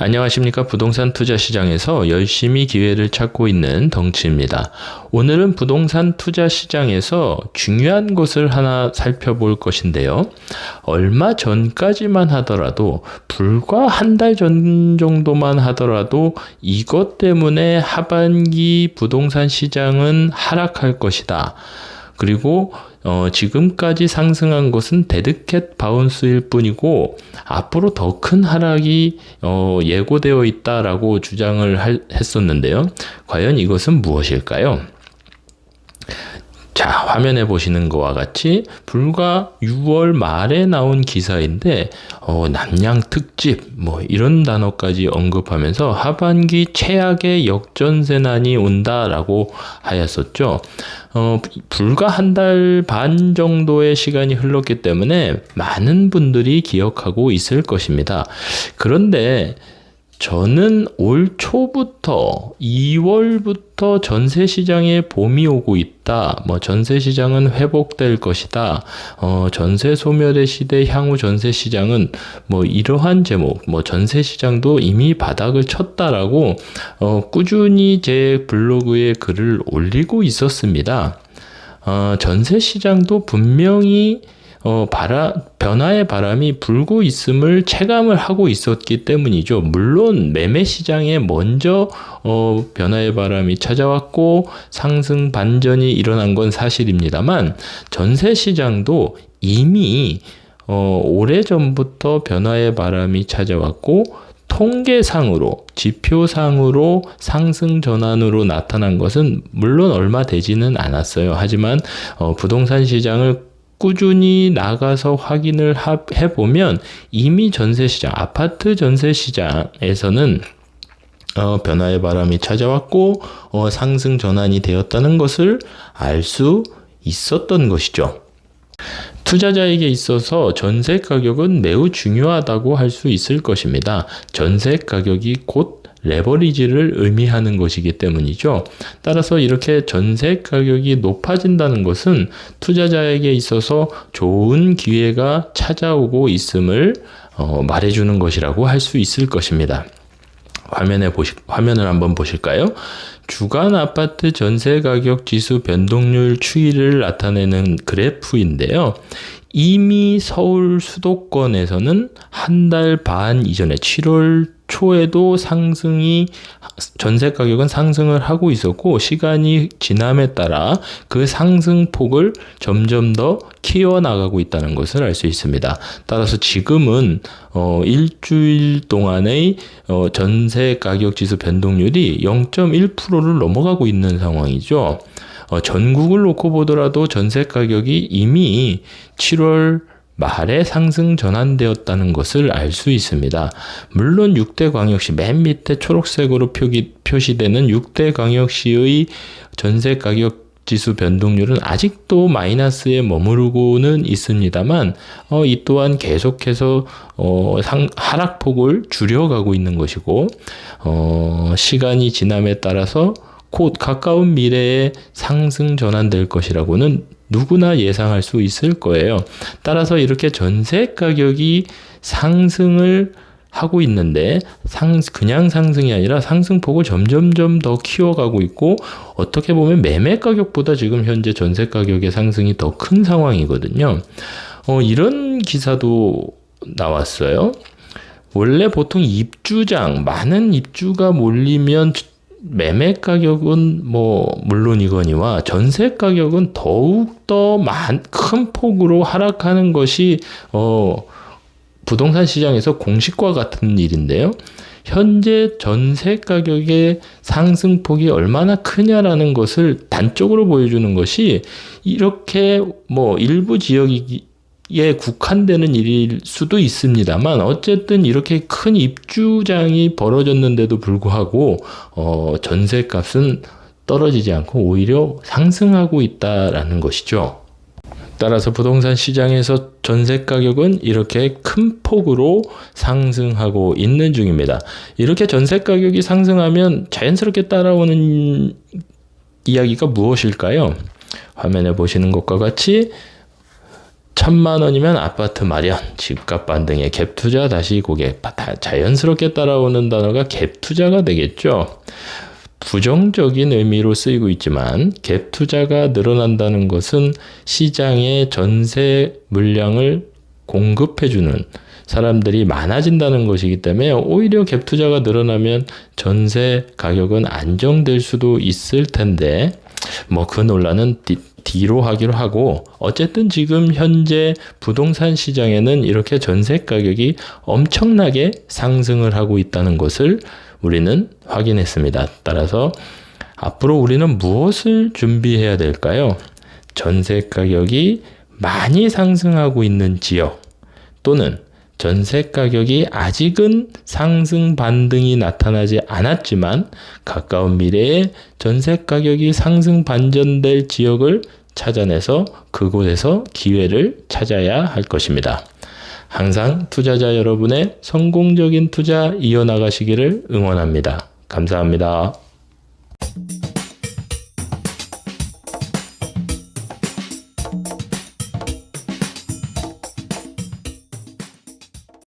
안녕하십니까. 부동산 투자 시장에서 열심히 기회를 찾고 있는 덩치입니다. 오늘은 부동산 투자 시장에서 중요한 것을 하나 살펴볼 것인데요. 얼마 전까지만 하더라도 불과 한 달 전 정도만 하더라도 이것 때문에 하반기 부동산 시장은 하락할 것이다. 그리고 지금까지 상승한 것은 데드캣 바운스일 뿐이고 앞으로 더 큰 하락이 예고되어 있다라고 주장을 했었는데요. 과연 이것은 무엇일까요? 자, 화면에 보시는 것과 같이 불과 6월 말에 나온 기사인데 남양 특집 이런 단어까지 언급하면서 하반기 최악의 역전세난이 온다라고 하였었죠. 불과 한 달 반 정도의 시간이 흘렀기 때문에 많은 분들이 기억하고 있을 것입니다. 그런데 저는 올 초부터 2월부터 전세 시장에 봄이 오고 있다. 전세 시장은 회복될 것이다. 전세 소멸의 시대 향후 전세 시장은 이러한 제목, 전세 시장도 이미 바닥을 쳤다라고 꾸준히 제 블로그에 글을 올리고 있었습니다. 전세 시장도 분명히 변화의 바람이 불고 있음을 체감을 하고 있었기 때문이죠. 물론 매매 시장에 먼저 변화의 바람이 찾아왔고 상승 반전이 일어난 건 사실입니다만 전세 시장도 이미 오래전부터 변화의 바람이 찾아왔고 통계상으로 지표상으로 상승 전환으로 나타난 것은 물론 얼마 되지는 않았어요. 하지만 부동산 시장을 꾸준히 나가서 확인을 해보면 이미 전세시장, 아파트 전세시장에서는 변화의 바람이 찾아왔고 상승 전환이 되었다는 것을 알 수 있었던 것이죠. 투자자에게 있어서 전세 가격은 매우 중요하다고 할 수 있을 것입니다. 전세 가격이 곧 레버리지를 의미하는 것이기 때문이죠. 따라서 이렇게 전세 가격이 높아진다는 것은 투자자에게 있어서 좋은 기회가 찾아오고 있음을 말해주는 것이라고 할 수 있을 것입니다. 화면을 한번 보실까요? 주간 아파트 전세 가격 지수 변동률 추이를 나타내는 그래프인데요. 이미 서울 수도권에서는 한 달 반 이전에 7월 초에도 전세 가격은 상승을 하고 있었고 시간이 지남에 따라 그 상승폭을 점점 더 키워나가고 있다는 것을 알 수 있습니다. 따라서 지금은 일주일 동안의 전세 가격 지수 변동률이 0.1%를 넘어가고 있는 상황이죠. 전국을 놓고 보더라도 전세 가격이 이미 7월 말에 상승 전환되었다는 것을 알 수 있습니다. 물론 6대 광역시 맨 밑에 초록색으로 표시되는 6대 광역시의 전세 가격 지수 변동률은 아직도 마이너스에 머무르고는 있습니다만 이 또한 계속해서 하락폭을 줄여가고 있는 것이고 시간이 지남에 따라서 곧 가까운 미래에 상승 전환될 것이라고는 누구나 예상할 수 있을 거예요. 따라서 이렇게 전세 가격이 상승을 하고 있는데 그냥 상승이 아니라 상승폭을 점점점 더 키워가고 있고 어떻게 보면 매매 가격보다 지금 현재 전세 가격의 상승이 더 큰 상황이거든요. 이런 기사도 나왔어요. 원래 보통 많은 입주가 몰리면 매매 가격은 물론이거니와 전세 가격은 더욱더 큰 폭으로 하락하는 것이 부동산 시장에서 공식과 같은 일인데요. 현재 전세 가격의 상승폭이 얼마나 크냐라는 것을 단적으로 보여주는 것이 이렇게 일부 지역에 국한되는 일일 수도 있습니다만 어쨌든 이렇게 큰 입주장이 벌어졌는데도 불구하고 전세값은 떨어지지 않고 오히려 상승하고 있다라는 것이죠. 따라서 부동산 시장에서 전세 가격은 이렇게 큰 폭으로 상승하고 있는 중입니다. 이렇게 전세 가격이 상승하면 자연스럽게 따라오는 이야기가 무엇일까요? 화면에 보시는 것과 같이 1,000만 원이면 아파트 마련, 집값 반등에 갭 투자 다시 고객 자연스럽게 따라오는 단어가 갭 투자가 되겠죠. 부정적인 의미로 쓰이고 있지만 갭 투자가 늘어난다는 것은 시장에 전세 물량을 공급해주는 사람들이 많아진다는 것이기 때문에 오히려 갭 투자가 늘어나면 전세 가격은 안정될 수도 있을 텐데 뭐 그 논란은 뒤로 하기로 하고, 어쨌든 지금 현재 부동산 시장에는 이렇게 전세 가격이 엄청나게 상승을 하고 있다는 것을 우리는 확인했습니다. 따라서 앞으로 우리는 무엇을 준비해야 될까요? 전세 가격이 많이 상승하고 있는 지역, 또는 전세 가격이 아직은 상승 반등이 나타나지 않았지만 가까운 미래에 전세 가격이 상승 반전될 지역을 찾아내서 그곳에서 기회를 찾아야 할 것입니다. 항상 투자자 여러분의 성공적인 투자 이어나가시기를 응원합니다. 감사합니다.